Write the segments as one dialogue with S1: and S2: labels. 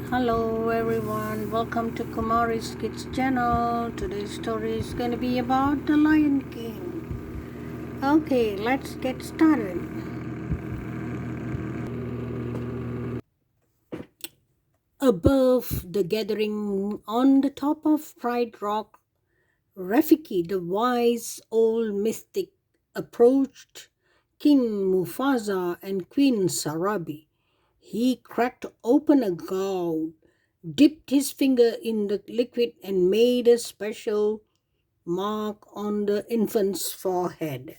S1: Hello everyone, welcome to Kumari's Kids channel. Today's story is going to be about the Lion King. Okay, let's get started. Above the gathering on the top of Pride Rock, Rafiki, the wise old mystic, approached King Mufasa and Queen Sarabi. He cracked open a gourd, dipped his finger in the liquid, and made a special mark on the infant's forehead.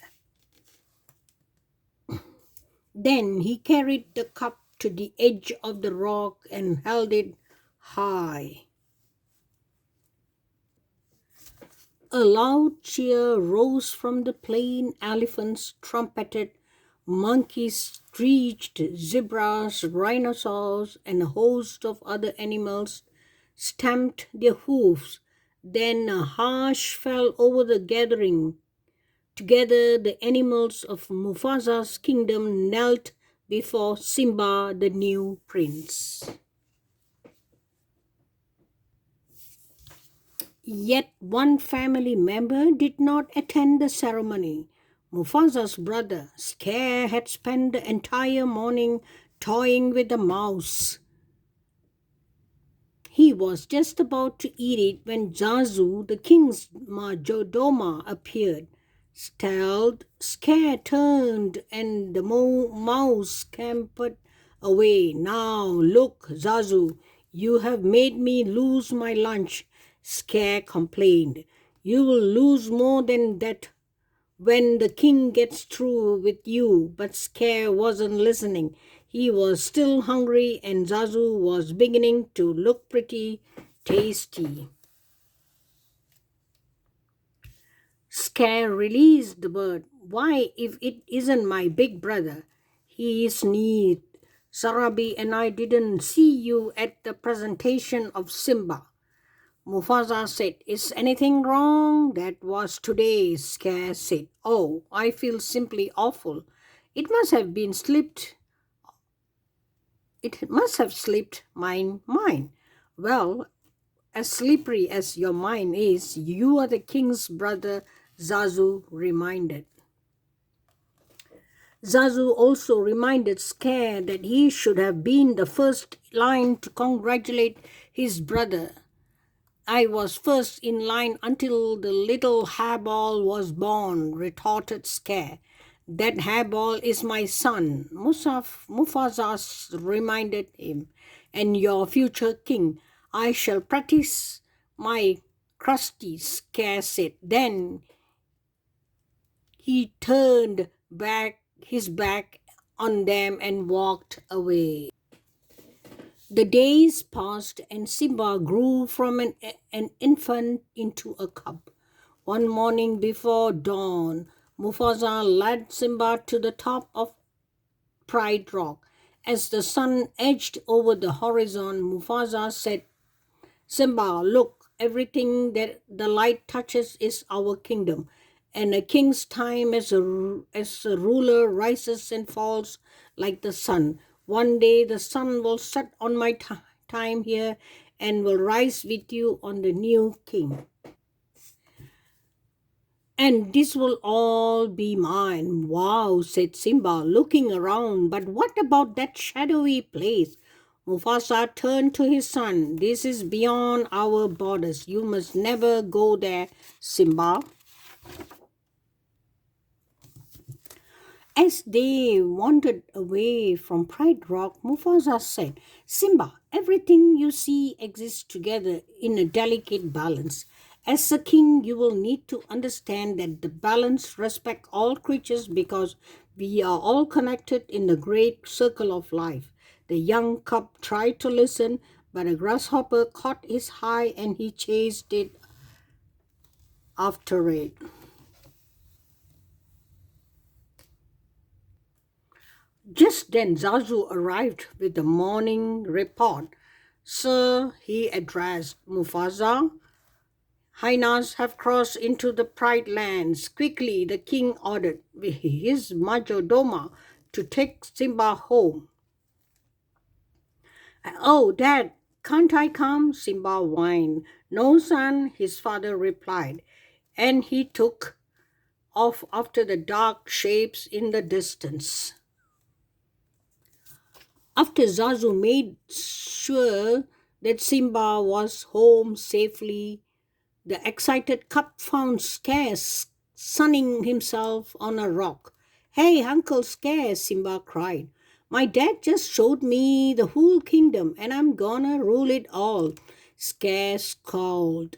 S1: Then he carried the cup to the edge of the rock and held it high. A loud cheer rose from the plain. Elephants trumpeted, monkeys screeched, zebras, rhinoceros, and a host of other animals stamped their hoofs. Then a hush fell over the gathering. Together, the animals of Mufasa's kingdom knelt before Simba, the new prince. Yet one family member did not attend the ceremony. Mufasa's brother, Scare, had spent the entire morning toying with a mouse. He was just about to eat it when Zazu, the king's majordoma, appeared. Startled, Scare turned and the mouse scampered away. Now look, Zazu, you have made me lose my lunch, Scare complained. You will lose more than that when the king gets through with you. But Scare wasn't listening. He was still hungry and Zazu was beginning to look pretty tasty. Scare released the bird. Why, if it isn't my big brother? He sneezed. Sarabi and I didn't see you at the presentation of Simba. Mufasa said, Is anything wrong? That was today, Scare said. Oh, I feel simply awful. It must have been slipped. It must have slipped my mind. Well, as slippery as your mind is, you are the king's brother, Zazu reminded. Zazu also reminded Scare that he should have been the first line to congratulate his brother. I was first in line until the little hairball was born, retorted Scare. That hairball is my son, Mufasa reminded him, and your future king. I shall practice my crusty, Scare said. Then he turned his back on them and walked away. The days passed and Simba grew from an infant into a cub. One morning before dawn, Mufasa led Simba to the top of Pride Rock. As the sun edged over the horizon, Mufasa said, Simba, look, everything that the light touches is our kingdom, and a king's time as a ruler rises and falls like the sun. One day the sun will set on my time here and will rise with you on the new king. And this will all be mine. Wow, said Simba, looking around. But what about that shadowy place? Mufasa turned to his son. This is beyond our borders. You must never go there, Simba. As they wandered away from Pride Rock, Mufasa said, Simba, everything you see exists together in a delicate balance. As a king, you will need to understand that the balance respects all creatures because we are all connected in the great circle of life. The young cub tried to listen, but a grasshopper caught his eye and he chased it after it. Just then Zazu arrived with the morning report. Sir, he addressed Mufasa, hyenas have crossed into the Pride lands. Quickly, the king ordered his majordoma to take Simba home. Oh, Dad, can't I come? Simba whined. No, son, his father replied, and he took off after the dark shapes in the distance. After Zazu made sure that Simba was home safely, the excited cub found Scarce sunning himself on a rock. Hey, Uncle Scarce, Simba cried. My dad just showed me the whole kingdom and I'm gonna rule it all. Scarce called.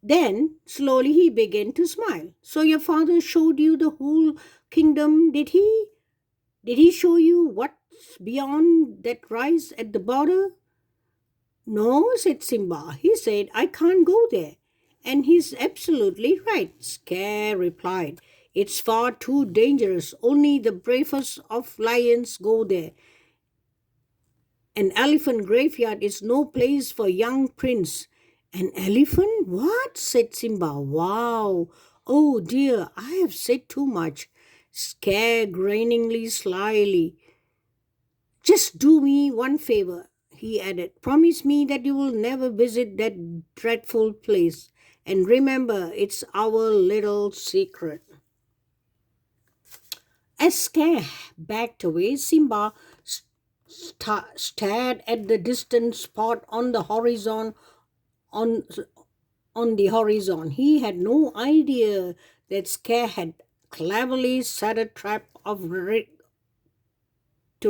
S1: Then, slowly, he began to smile. So your father showed you the whole kingdom, did he? Did he show you what's beyond that rise at the border? No, said Simba. He said, I can't go there. And he's absolutely right, Scare replied. It's far too dangerous. Only the bravest of lions go there. An elephant graveyard is no place for young prince. An elephant? What? Said Simba. Wow. Oh dear, I have said too much. Scare grinningly slyly. Just do me one favor, he added. Promise me that you will never visit that dreadful place. And remember, it's our little secret. As Scare backed away, Simba stared at the distant spot on the horizon. On, on the horizon, he had no idea that Scare had cleverly set a trap to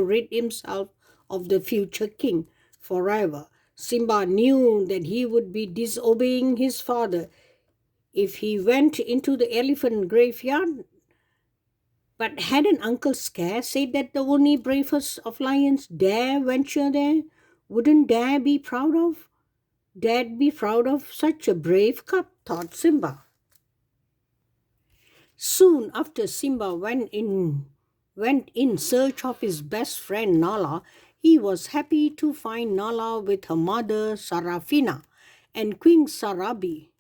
S1: rid himself of the future king forever. Simba knew that he would be disobeying his father if he went into the elephant graveyard. But hadn't Uncle Scare said that the only bravest of lions dare venture there? Wouldn't Dad be proud of such a brave cub? Thought Simba. Soon after Simba went in search of his best friend Nala, he was happy to find Nala with her mother Sarafina and Queen Sarabi.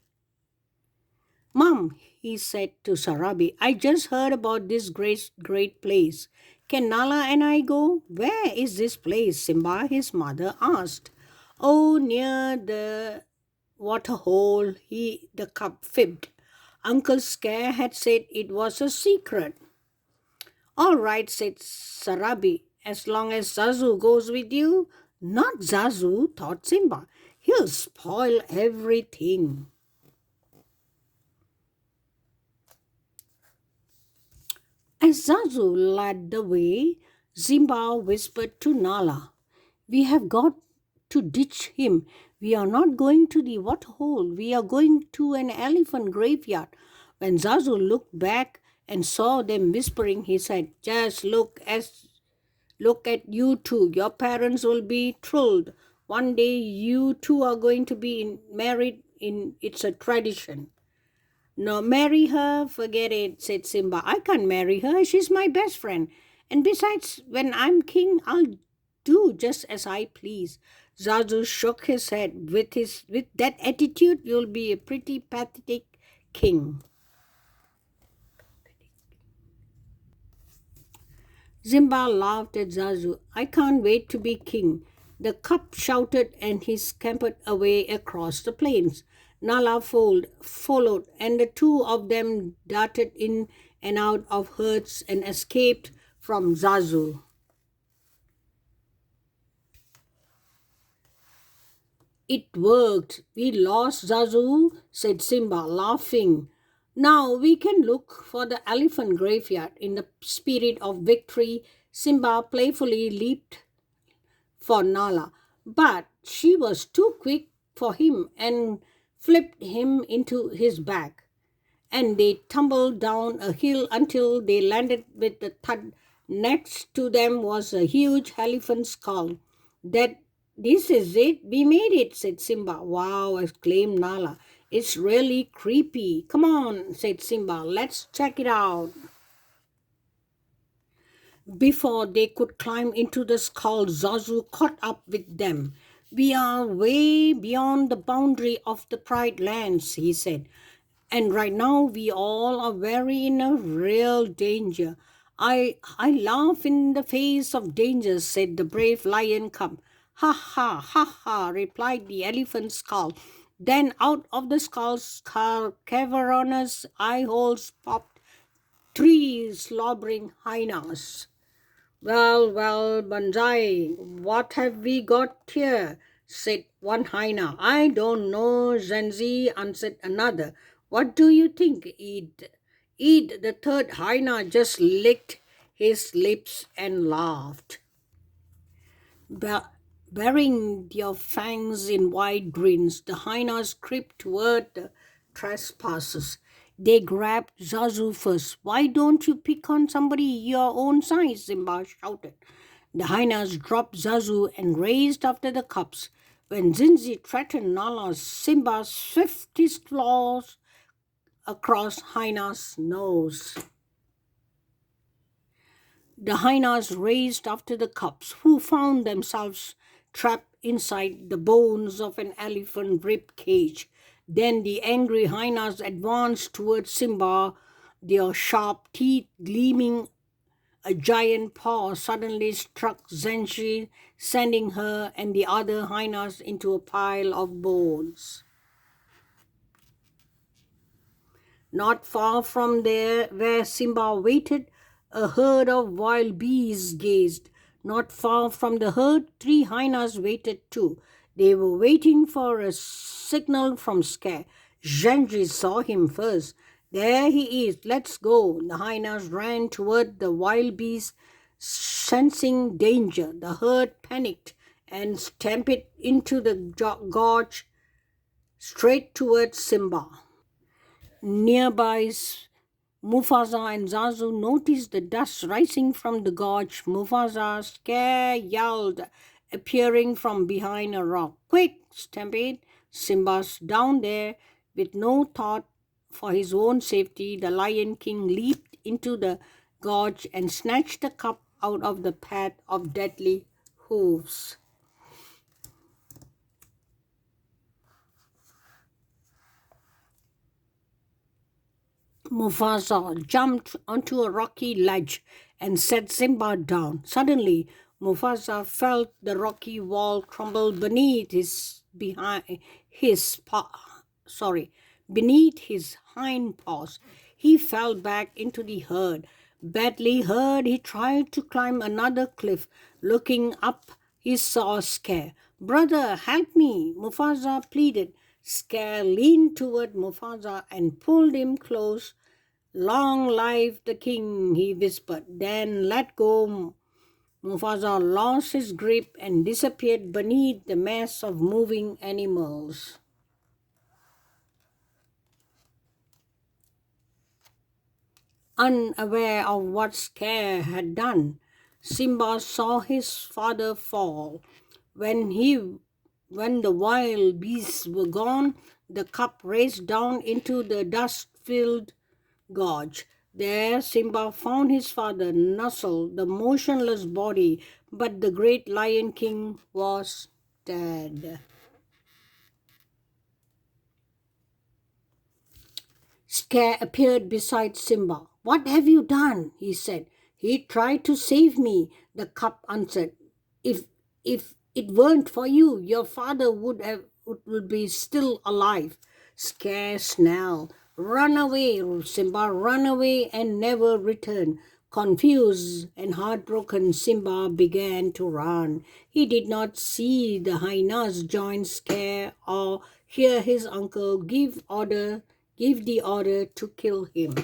S1: Mom, he said to Sarabi, I just heard about this great place. Can Nala and I go? Where is this place? Simba, his mother, asked. Oh, near the waterhole, the cub fibbed. Uncle Scare had said it was a secret. All right, said Sarabi, as long as Zazu goes with you. Not Zazu, thought Simba. He'll spoil everything. As Zazu led the way, Simba whispered to Nala, We have got to ditch him. We are not going to the waterhole. We are going to an elephant graveyard. When Zazu looked back and saw them whispering, he said, Just look at you two. Your parents will be thrilled. One day you two are going to be married in it's a tradition. No, marry her, forget it, said Simba. I can't marry her. She's my best friend. And besides, when I'm king, I'll do just as I please. Zazu shook his head. With that attitude, you'll be a pretty pathetic king. Simba laughed at Zazu. I can't wait to be king. The cub shouted and he scampered away across the plains. Nala followed, and the two of them darted in and out of herds and escaped from Zazu. It worked. We lost Zazu, said Simba, laughing. Now we can look for the elephant graveyard. In the spirit of victory, Simba playfully leaped for Nala, but she was too quick for him and flipped him into his back. And they tumbled down a hill until they landed with a thud. Next to them was a huge elephant skull. This is it. We made it, said Simba. Wow, exclaimed Nala. It's really creepy. Come on, said Simba. Let's check it out. Before they could climb into the skull, Zazu caught up with them. We are way beyond the boundary of the Pride Lands, he said. And right now we all are very in a real danger. I laugh in the face of danger, said the brave lion cub. Ha ha, ha ha, replied the elephant's skull. Then out of the skull's cavernous eye holes popped three slobbering hyenas. Well, well, Banzai, what have we got here? Said one hyena. I don't know, Zenzi, answered another. What do you think, Eid? Eid, the third hyena, just licked his lips and laughed. Ba- Baring their fangs in wide grins, the hyenas crept toward the trespassers. They grabbed Zazu first. Why don't you pick on somebody your own size? Simba shouted. The hyenas dropped Zazu and raced after the cubs. When Zinzi threatened Nala, Simba swift his claws across Hyena's nose. The hyenas raced after the cubs, who found themselves trapped inside the bones of an elephant rib cage. Then the angry hyenas advanced towards Simba, their sharp teeth gleaming. A giant paw suddenly struck Zenshi, sending her and the other hyenas into a pile of bones. Not far from there, where Simba waited, a herd of wild bees gazed. Not far from the herd, three hyenas waited too. They were waiting for a signal from Scare. Genji saw him first. There he is, let's go. The hyenas ran toward the wild bees, sensing danger. The herd panicked and stampeded into the gorge straight towards Simba. Nearby, Mufasa and Zazu noticed the dust rising from the gorge. Mufasa, scared, yelled, appearing from behind a rock. Quick, Stampede! Simba's down there. With no thought for his own safety, the Lion King leaped into the gorge and snatched the cup out of the path of deadly hooves. Mufasa jumped onto a rocky ledge and set Simba down. Suddenly, Mufasa felt the rocky wall crumble beneath his hind paws. He fell back into the herd. Badly hurt, he tried to climb another cliff. Looking up, he saw Scare. Brother, help me, Mufasa pleaded. Scare leaned toward Mufasa and pulled him close. Long live the king, he whispered. Then let go. Mufasa lost his grip and disappeared beneath the mass of moving animals. Unaware of what Scare had done, Simba saw his father fall. When the wild beasts were gone, the cup raced down into the dust-filled gorge. There Simba found his father nuzzle the motionless body, but the great Lion King was dead. Scare appeared beside Simba. What have you done? He said. He tried to save me, the cup answered. If it weren't for you, your father would be still alive. Scare snarled. Run away, Simba, run away and never return. Confused and heartbroken, Simba began to run. He did not see the hyenas join Scare or hear his uncle give the order to kill him.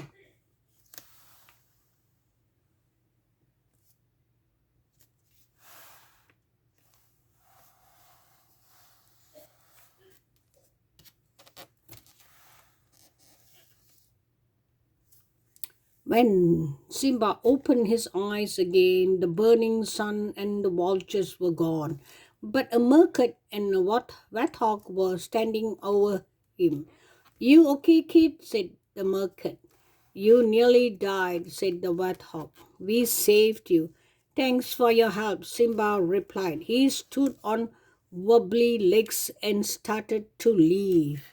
S1: When Simba opened his eyes again, the burning sun and the vultures were gone. But a mercat and a warthog were standing over him. You okay, kid? Said the mercat. You nearly died, said the warthog. We saved you. Thanks for your help, Simba replied. He stood on wobbly legs and started to leave.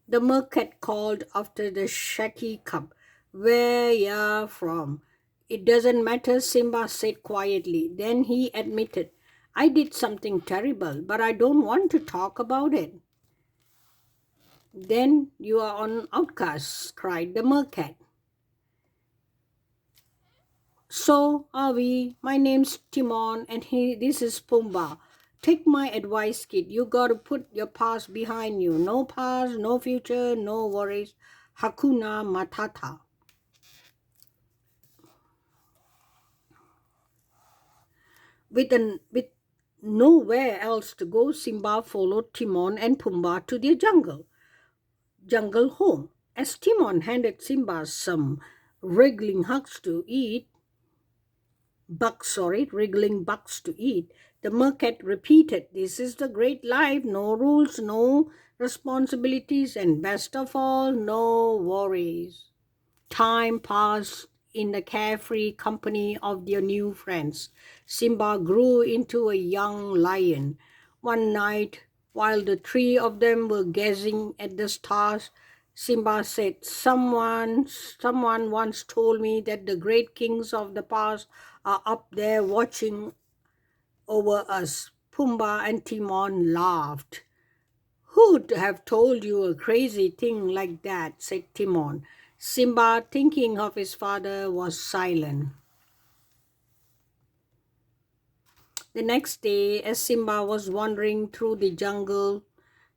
S1: The mercat called after the shaky cub. Where ya from? It doesn't matter, Simba said quietly. Then he admitted, I did something terrible, but I don't want to talk about it. Then you are an outcast, cried the mercat. So are we. My name's Timon, and this is Pumbaa. Take my advice, kid. You gotta put your past behind you. No past, no future, no worries. Hakuna Matata. With nowhere else to go, Simba followed Timon and Pumbaa to their jungle home. As Timon handed Simba some wriggling hugs to eat, wriggling bugs to eat, the mercat repeated, This is the great life, no rules, no responsibilities, and best of all, no worries. Time passed in the carefree company of their new friends. Simba grew into a young lion. One night, while the three of them were gazing at the stars, Simba said, someone once told me that the great kings of the past are up there watching over us. Pumbaa and Timon laughed. Who'd have told you a crazy thing like that? Said Timon. Simba, thinking of his father, was silent. The next day, as Simba was wandering through the jungle,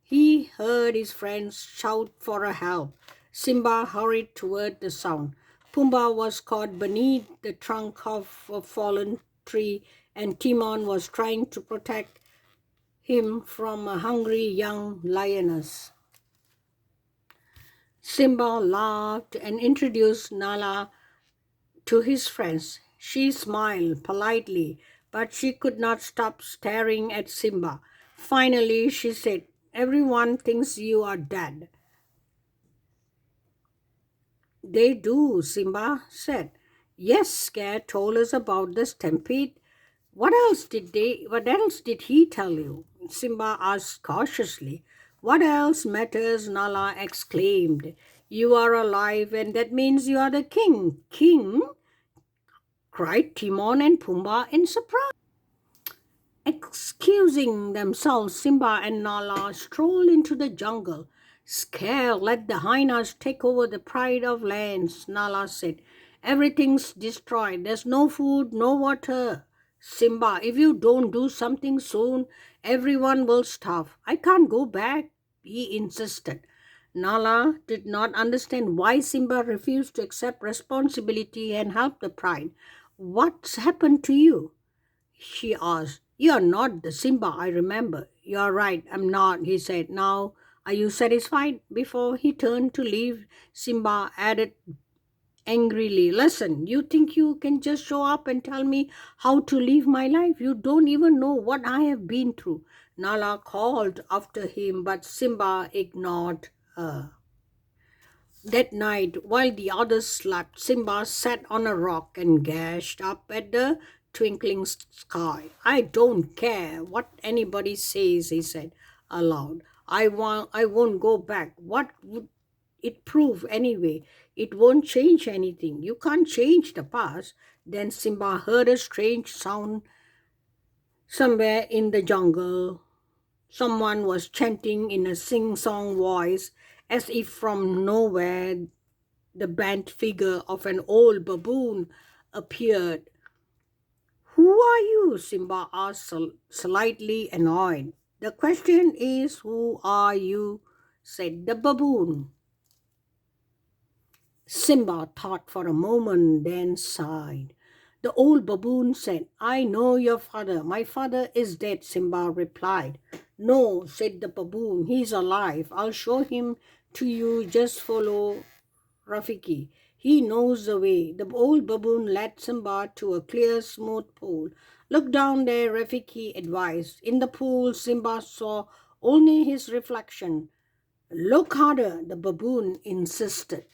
S1: he heard his friends shout for help. Simba hurried toward the sound. Pumbaa was caught beneath the trunk of a fallen tree, and Timon was trying to protect him from a hungry young lioness. Simba laughed and introduced Nala to his friends. She smiled politely, but she could not stop staring at Simba. Finally, she said, Everyone thinks you are dead. They do, Simba said. Yes, Scare told us about the stampede. What else did he tell you? Simba asked cautiously. What else matters? Nala exclaimed. You are alive, and that means you are the king. King? Cried Timon and Pumbaa in surprise. Excusing themselves, Simba and Nala strolled into the jungle. Scare, let the hyenas take over the pride of lands, Nala said. Everything's destroyed. There's no food, no water. Simba, if you don't do something soon, everyone will starve. I can't go back, he insisted. Nala did not understand why Simba refused to accept responsibility and help the pride. What's happened to you? She asked. You are not the Simba I remember. You are right, I'm not, he said. Now, are you satisfied? Before he turned to leave, Simba added angrily, Listen, you think you can just show up and tell me how to live my life? You don't even know what I have been through. Nala called after him, but Simba ignored her. That night, while the others slept, Simba sat on a rock and gazed up at the twinkling sky. I don't care what anybody says, he said aloud. I won't go back. What would it prove anyway? It won't change anything. You can't change the past. Then Simba heard a strange sound somewhere in the jungle. Someone was chanting in a sing-song voice as if from nowhere. The bent figure of an old baboon appeared. Who are you? Simba asked, slightly annoyed. The question is, who are you? Said the baboon. Simba thought for a moment, then sighed. The old baboon said, I know your father. My father is dead, Simba replied. No, said the baboon, he's alive. I'll show him to you. Just follow Rafiki. He knows the way. The old baboon led Simba to a clear, smooth pool. Look down there, Rafiki advised. In the pool, Simba saw only his reflection. Look harder, the baboon insisted.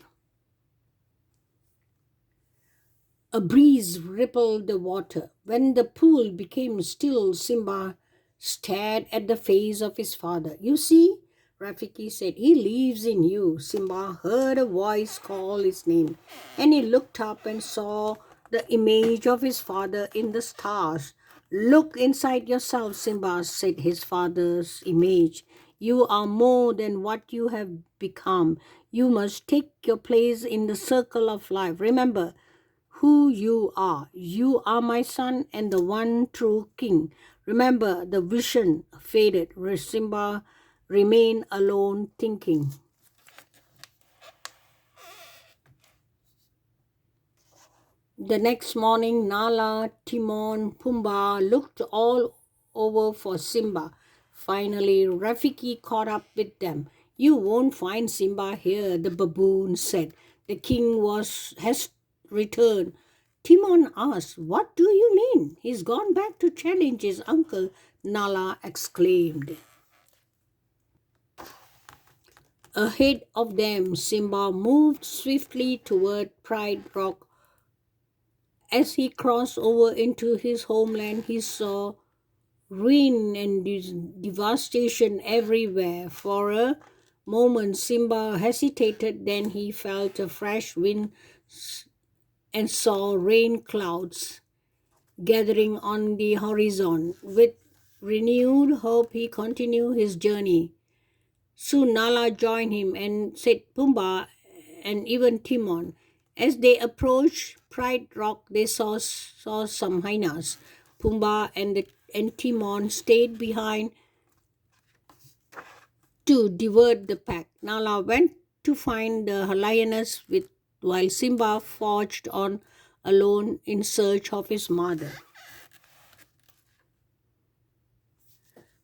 S1: A breeze rippled the water. When the pool became still, Simba stared at the face of his father. You see, Rafiki said, he lives in you. Simba heard a voice call his name, and he looked up and saw the image of his father in the stars. Look inside yourself, Simba, said his father's image. You are more than what you have become. You must take your place in the circle of life. Remember who you are. You are my son and the one true king. Remember, the vision faded. Simba remained alone thinking. The next morning, Nala, Timon, Pumbaa looked all over for Simba. Finally, Rafiki caught up with them. You won't find Simba here, the baboon said. The king has returned. Timon asked, What do you mean? He's gone back to challenge his uncle, Nala exclaimed. Ahead of them, Simba moved swiftly toward Pride Rock. As he crossed over into his homeland, he saw ruin and devastation everywhere. For a moment, Simba hesitated, then he felt a fresh wind and saw rain clouds gathering on the horizon. With renewed hope, he continued his journey. Soon Nala joined him and said Pumbaa and even Timon. As they approached Pride Rock, they saw some hyenas. Pumbaa and Timon stayed behind to divert the pack. Nala went to find the lioness while Simba forged on alone in search of his mother.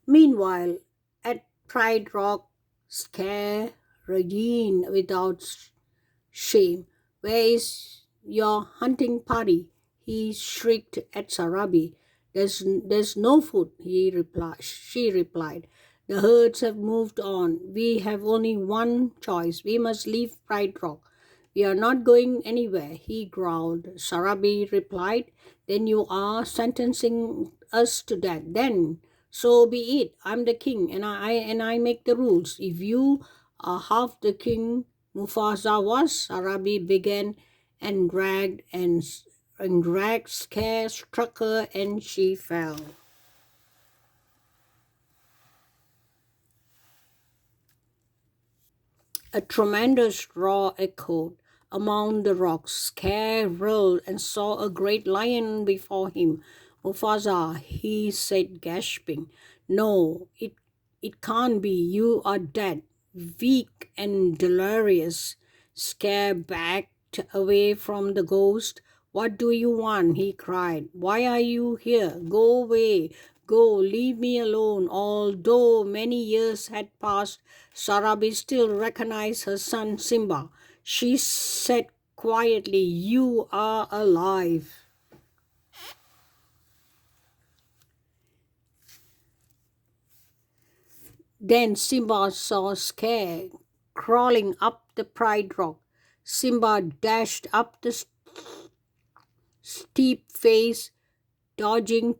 S1: Meanwhile, at Pride Rock, Scare Regine without shame. Where is your hunting party? He shrieked at Sarabi. There's no food, she replied. The herds have moved on. We have only one choice. We must leave Pride Rock. We are not going anywhere, he growled. Sarabi replied, Then you are sentencing us to death. Then so be it. I'm the king and I make the rules. If you are half the king Mufasa was, Sarabi began and dragged, Scare struck her and she fell. A tremendous roar echoed among the rocks. Scare rolled and saw a great lion before him. Mufasa, he said, gasping, No, it can't be. You are dead, weak and delirious. Scare backed away from the ghost. What do you want? He cried. Why are you here? Go away. Go, leave me alone. Although many years had passed, Sarabi still recognized her son Simba. She said quietly, You are alive. Then Simba saw Scare crawling up the Pride Rock. Simba dashed up the steep face, dodging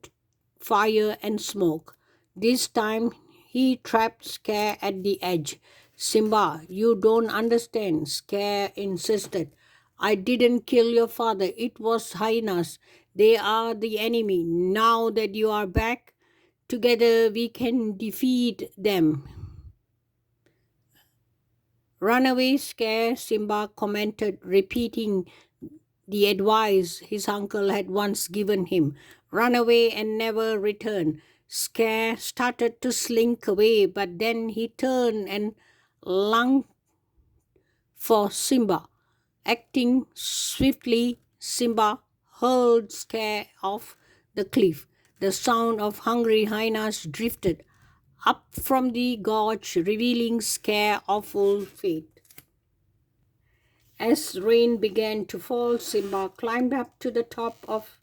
S1: fire and smoke. This time he trapped Scare at the edge. Simba, you don't understand, Scare insisted. I didn't kill your father. It was hyenas. They are the enemy. Now that you are back, together we can defeat them. Run away, Scare, Simba commented, repeating the advice his uncle had once given him. Run away and never return. Scare started to slink away, but then he turned and lunged for Simba. Acting swiftly, Simba hurled Scare off the cliff. The sound of hungry hyenas drifted up from the gorge, revealing Scare's awful fate. As rain began to fall, Simba climbed up to the top of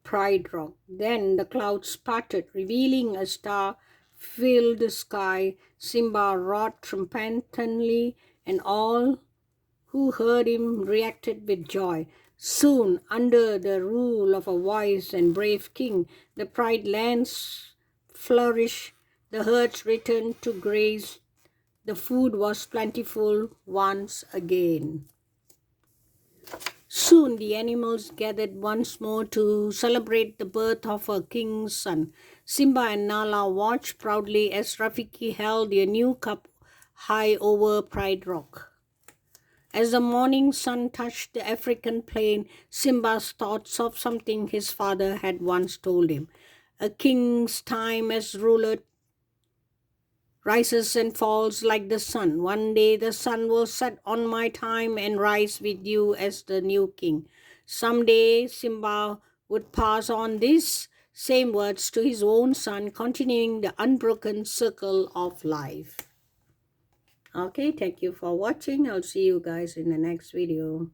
S1: Pride Rock. Then the clouds parted, revealing a star-filled sky. Simba roared triumphantly, and all who heard him reacted with joy. Soon, under the rule of a wise and brave king, the Pride lands flourished. The herds returned to graze. The food was plentiful once again. Soon the animals gathered once more to celebrate the birth of a king's son. Simba and Nala watched proudly as Rafiki held their new cup high over Pride Rock. As the morning sun touched the African plain, Simba's thoughts of something his father had once told him. A king's time as ruler rises and falls like the sun. One day the sun will set on my time and rise with you as the new king. Someday Simba would pass on these same words to his own son, continuing the unbroken circle of life. Okay, thank you for watching. I'll see you guys in the next video.